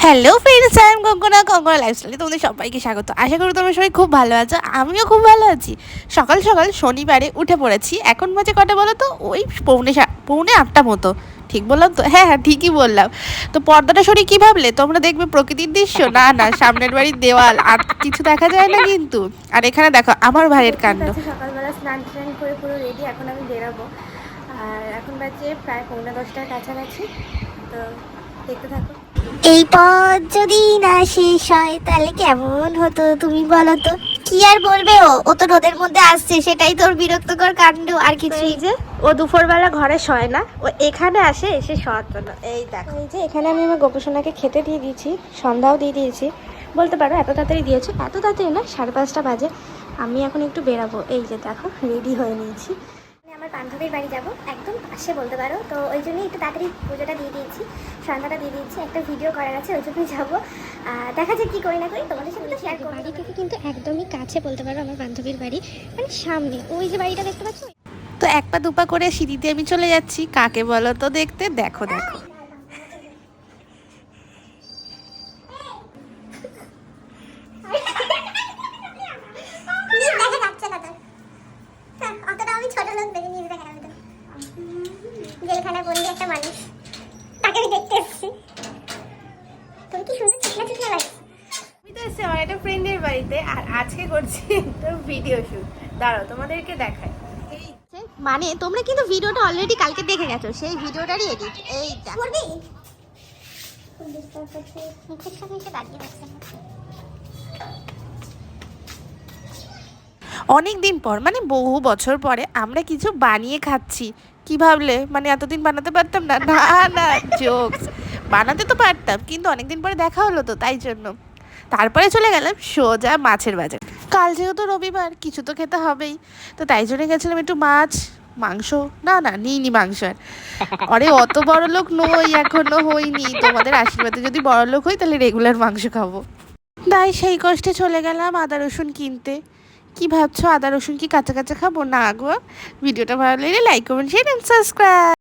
Hello friends, I am Kankana লাইফস্টাইলে তোমাদের সবাইকে স্বাগত। আশা করি তোমরা সবাই খুব ভালো আছো, আমিও খুব ভালো আছি। সকাল সকাল শনিবারে উঠে পড়েছি। এখন বাজে কটা বলো তো? ওই পৌনে 8টা মতো। ঠিক বললাম তো? হ্যাঁ হ্যাঁ, ঠিকই বললাম। তো পর্দাটা সরিয়ে কী ভাবলে তোমরা? দেখবে প্রকৃতির দৃশ্য? না না, সামনের বাড়ির দেওয়াল, আর কিছু দেখা যায় না কিন্তু। আর এখানে দেখো আমার ভাইয়ের কাণ্ড। সকালবেলা স্নান টান করে পুরো রেডি, এখন আমি বেরাবো। আর এখন বাজে প্রায় 9:45-টার কাছাকাছি। তো দেখতে থাকো। এই পথ যদি না শেষ হয় তাহলে কেমন হতো তুমি বলো তো? কি আর বলবে, ও তো রোদের মধ্যে আসছে, সেটাই তোর বিরক্তকর কাণ্ড, আর কিছু। এই যে ও দুপুরবেলা ঘরে শয় না, ও এখানে আসে, এসে শোয়ার জন্য। এই দেখো, এই যে এখানে আমি আমার গোপসোনাকে খেতে দিয়ে দিয়েছি, সন্ধ্যাও দিয়ে দিয়েছি। বলতে পারো এত তাড়াতাড়ি দিয়েছো, এত তাড়াতাড়ি না, 5:30 বাজে। আমি এখন একটু বেরাবো। এই যে দেখো, রেডি হয়ে নিয়েছি। আমি আমার বান্ধবীর বাড়ি যাব, একদম পাশে বলতে পারো। তো ওই জন্যই একটু তাড়াতাড়ি পুজোটা দিয়ে দিয়েছি, সন্ধ্যাটা দিয়ে দিয়েছি। একটা ভিডিও করার আছে, ওই জন্যই যাবো। দেখা যাক কী করি না করি, তোমাদের সাথে শেয়ার করবো। বাড়ি থেকে কিন্তু একদমই কাছে বলতে পারো আমার বান্ধবীর বাড়ি, মানে সামনে। ওই যে বাড়িটা দেখতে পাচ্ছ। তো এক পা দুপা করে সিঁড়িতে আমি চলে যাচ্ছি। কাকে বলো তো দেখতে? দেখো দেখো, জেলখানা বন্দি একটা মানুষ, তাকে আমি দেখতে এসেছি। তুমি কি সুন্দর চিকনা চিকনা লাগছে। আমি তো এসেছি আমার একটা ফ্রেন্ডের বাড়িতে, আর আজকে করছি একটা ভিডিও শুট। দাঁড়াও তোমাদেরকে দেখাই। মানে তোমরা কিন্তু ভিডিওটা অলরেডি কালকে দেখে গেছো, সেই ভিডিওটারই এডিট। এই করবি মুখের সামনে এসে দাঁড়িয়ে আছে। অনেক দিন পর, মানে বহু বছর পরে আমরা কিছু বানিয়ে খাচ্ছি। কি ভাবলে? মানে এতদিন বানাতে পারতাম না? না না, জোকস। বানাতে তো পারতাম, কিন্তু অনেকদিন পরে দেখা হলো তো, তাই জন্য। তারপরে চলে গেলাম সোজা মাছের বাজার। কাল যেহেতু রবিবার, কিছু তো খেতে হবেই। তো তাই জন্য গেছিলাম একটু মাছ, মাংস। না না, নিইনি মাংস। আর আরে অত বড় লোক নই, এখনো হইনি। তোমাদের আশীর্বাদে যদি বড় লোক হই, তাহলে রেগুলার মাংস খাবো। তাই সেই কষ্টে চলে গেলাম আদা রসুন কিনতে। কি ভাবছো, আদা রসুন কি কাঁচা কাঁচা খাবো? না গো। ভিডিওটা ভালো লাগলে like comment share and subscribe.